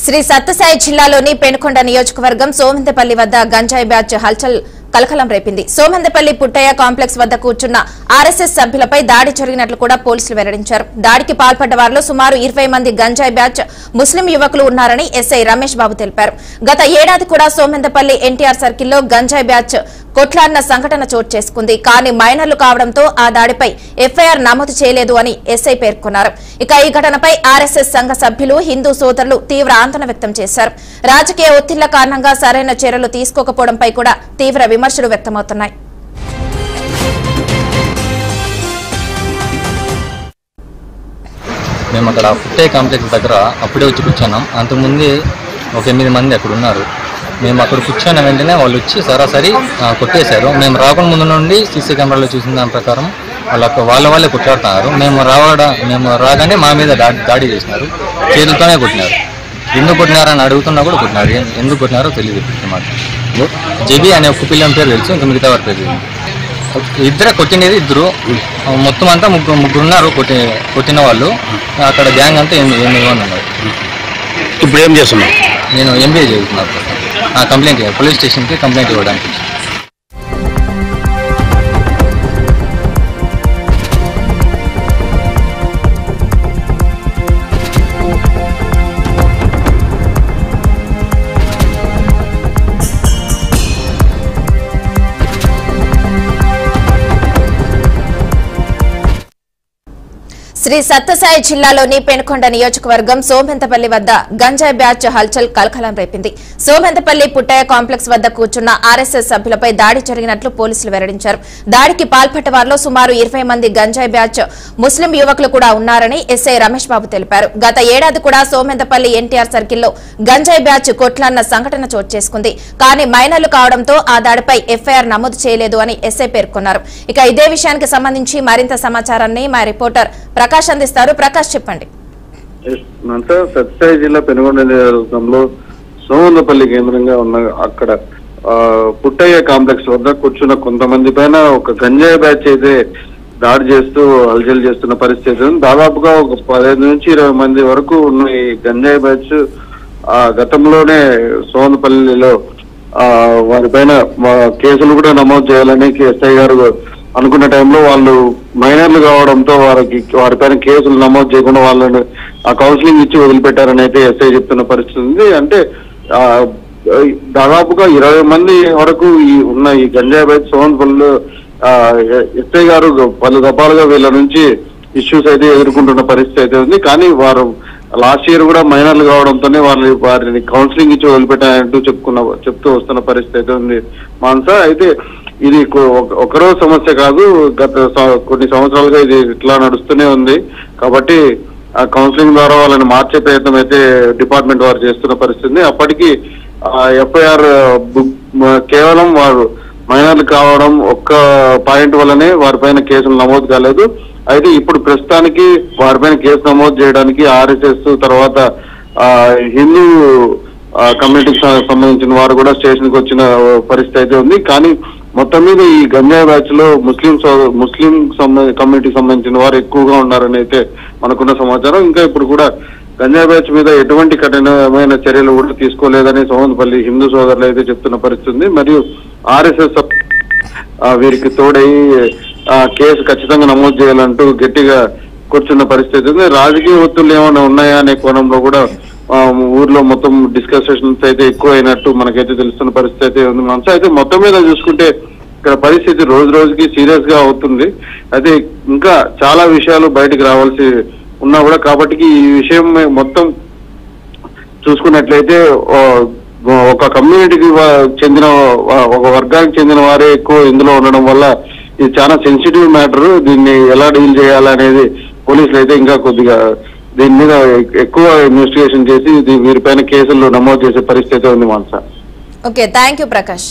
శ్రీ సత్యసాయి జిల్లాలోని పెనుకొండ నియోజకవర్గం సోమందపల్లి వద్ద గంజాయి బ్యాచ్ హల్చల్ కలకలం రేపింది. సోమందపల్లి పుట్టయ్య కాంప్లెక్స్ వద్ద కూర్చున్న ఆర్ఎస్ఎస్ సభ్యులపై దాడి జరిగినట్లు కూడా పోలీసులు వెల్లడించారు. దాడికి పాల్పడ్డ వారిలో సుమారు 20 మంది గంజాయి బ్యాచ్ ముస్లిం యువకులు ఉన్నారని ఎస్ఐ రమేష్ బాబు తెలిపారు. గత ఏడాది కూడా సోమందపల్లి ఎన్టీఆర్ సర్కిల్లో గంజాయి బ్యాచ్ కొట్లాడిన సంఘటన చోటు చేసుకుంది. కానీ మైనర్లు కావడంతో ఆ దాడిపై ఎఫ్ఐఆర్ నమోదు చేయలేదు అని ఎస్ఐ పేర్కొన్నారు. ఇక ఈ ఘటనపై ఆర్ఎస్ఎస్ సంఘ సభ్యులు హిందూ సోదరులు తీవ్ర ఆందోళన వ్యక్తం చేశారు. రాజకీయ ఒత్తిళ్ల కారణంగా సరైన చర్యలు తీసుకోకపోవడంపై కూడా తీవ్ర విమర్శలు వ్యక్తమవుతున్నాయి. మేము అక్కడ పుట్టయ్య కాంప్లెక్స్ దగ్గర అప్పుడే వచ్చి కూర్చున్నాం. అంతకుముందే ఒక 8 మంది అక్కడ ఉన్నారు. మేము అక్కడ కూర్చున్న వెంటనే వాళ్ళు వచ్చి సరాసరి కొట్టేశారు. మేము రాకుండా ముందు నుండి సీసీ కెమెరాలో చూసిన దాని ప్రకారం వాళ్ళే కొట్లాడుతున్నారు. మేము రాగానే మా మీద దాడి చేసినారు. చేతులతోనే కొట్టినారు. ఎందుకు కొట్టినారని అడుగుతున్నా కూడా కొట్టినారు. ఎందుకు కొట్టినారో తెలియదు. మాకు జబీ అనే ఒక పిల్లని పేరు తెలుసు, ఇంకా మిగతా వారి పేరు తెలియదు. ఇద్దరే కొట్టినది ఇద్దరు, మొత్తం అంతా ముగ్గురు ఉన్నారు కొట్టిన వాళ్ళు. అక్కడ గ్యాంగ్ అంతా 8 మంది ఉన్నారు. ఇప్పుడు ఏం చేస్తున్నావు? నేను ఎంబీఏ చదువుతున్నాను. కంప్లైంట్ పోలీస్ స్టేషన్కి కంప్లైంట్ ఇవ్వడానికి. శ్రీ సత్యసాయి జిల్లాలోని పెనుకొండ నియోజకవర్గం సోమందపల్లి వద్ద గంజాయి బ్యాచ్ హల్చల్ కలకలం రేపింది. సోమందపల్లి పుట్టయ్య కాంప్లెక్స్ వద్ద కూర్చున్న ఆర్ఎస్ఎస్ సభ్యులపై దాడి జరిగినట్లు పోలీసులు వెల్లడించారు. దాడికి పాల్పడ్డ వారిలో సుమారు 20 మంది గంజాయి బ్యాచ్ ముస్లిం యువకులు కూడా ఉన్నారని ఎస్ఐ రమేష్ బాబు తెలిపారు. గత ఏడాది కూడా సోమందపల్లి ఎన్టీఆర్ సర్కిల్లో గంజాయి బ్యాచ్ కొట్లాడిన సంఘటన చోటు చేసుకుంది. కానీ మైనర్లు కావడంతో ఆ దాడిపై ఎఫ్ఐఆర్ నమోదు చేయలేదు అని ఎస్ఐ పేర్కొన్నారు. ఇక ఇదే విషయానికి సంబంధించి మరింత సమాచారాన్ని మా రిపోర్టర్ ప్రకాష్ అందిస్తారు. ప్రకాష్, చెప్పండి. సత్యసాయి జిల్లా పెనుగొండ నియోజకవర్గంలో సోమందపల్లి కేంద్రంగా ఉన్న అక్కడ పుట్టయ్య కాంప్లెక్స్ వద్ద కూర్చున్న కొంతమంది పైన ఒక గంజాయి బ్యాచ్ అయితే దాడి చేస్తూ హల్చల్ చేస్తున్న పరిస్థితి. దాదాపుగా ఒక 15 నుంచి 20 మంది వరకు ఉన్న ఈ గంజాయి బ్యాచ్ గతంలోనే సోమందపల్లిలో వారిపైన కేసులు కూడా నమోదు చేయాలని ఎస్ఐ గారు అనుకున్న టైంలో వాళ్ళు మైనర్లు కావడంతో వారిపైన కేసులు నమోదు చేయకుండా వాళ్ళని కౌన్సిలింగ్ ఇచ్చి వదిలిపెట్టారని అయితే ఎస్ఐ చెప్తున్న పరిస్థితి ఉంది. అంటే దాదాపుగా 20 మంది వరకు ఉన్న ఈ గంజాయి బ్యాచ్ సోమందపల్లిలో ఎస్ఐ గారు పలు దఫాలుగా వీళ్ళ నుంచి ఇష్యూస్ అయితే ఎదుర్కొంటున్న పరిస్థితి అయితే ఉంది. కానీ వారు లాస్ట్ ఇయర్ కూడా మైనర్లు కావడంతోనే వారిని కౌన్సిలింగ్ ఇచ్చి వదిలిపెట్టారంటూ చెప్తూ వస్తున్న పరిస్థితి అయితే ఉంది. మాన్సా అయితే ఇది ఒకరోజు సమస్య కాదు, గత కొన్ని సంవత్సరాలుగా ఇది ఇట్లా నడుస్తూనే ఉంది. కాబట్టి ఆ కౌన్సిలింగ్ ద్వారా వాళ్ళని మార్చే ప్రయత్నం అయితే డిపార్ట్మెంట్ వారు చేస్తున్న పరిస్థితి. అప్పటికి ఎఫ్ఐఆర్ కేవలం వారు మైనర్లు కావడం ఒక్క పాయింట్ వల్లనే వారిపైన కేసులు నమోదు కాలేదు. అయితే ఇప్పుడు ప్రస్తుతానికి వారిపైన కేసు నమోదు చేయడానికి ఆర్ఎస్ఎస్ తర్వాత హిందూ కమ్యూనిటీకి సంబంధించిన వారు కూడా స్టేషన్ కి వచ్చిన పరిస్థితి అయితే ఉంది. కానీ మొత్తం మీద ఈ గంజాయి బ్యాచ్ లో ముస్లిం కమ్యూనిటీకి సంబంధించిన వారు ఎక్కువగా ఉన్నారని అయితే మనకున్న సమాచారం. ఇంకా ఇప్పుడు కూడా గంజాయి బ్యాచ్ మీద ఎటువంటి కఠినమైన చర్యలు కూడా తీసుకోలేదని సోమందపల్లి హిందూ సోదరులు అయితే చెప్తున్న పరిస్థితి. మరియు ఆర్ఎస్ఎస్ వీరికి తోడై కేసు ఖచ్చితంగా నమోదు చేయాలంటూ గట్టిగా కూర్చున్న పరిస్థితి ఉంది. రాజకీయ ఒత్తిళ్లు ఏమైనా ఉన్నాయా అనే కోణంలో కూడా ఊర్లో మొత్తం డిస్కషన్స్ అయితే ఎక్కువ అయినట్టు మనకైతే తెలుస్తున్న పరిస్థితి అయితే ఉంది. మనసు అయితే మొత్తం మీద చూసుకుంటే ఇక్కడ పరిస్థితి రోజు రోజుకి సీరియస్ గా అవుతుంది. అయితే ఇంకా చాలా విషయాలు బయటకు రావాల్సి ఉన్నా కూడా కాబట్టి ఈ విషయం మొత్తం చూసుకున్నట్లయితే ఒక కమ్యూనిటీకి చెందిన ఒక వర్గానికి చెందిన వారే ఎక్కువ ఇందులో ఉండడం వల్ల ఇది చాలా సెన్సిటివ్ మ్యాటర్. దీన్ని ఎలా డీల్ చేయాలనేది పోలీసులు అయితే ఇంకా కొద్దిగా దీని మీద ఎక్కువ ఇన్వెస్టిగేషన్ చేసి వీరిపైన కేసులు నమోదు చేసే పరిస్థితి ఉంది. Mansa, okay, thank you Prakash.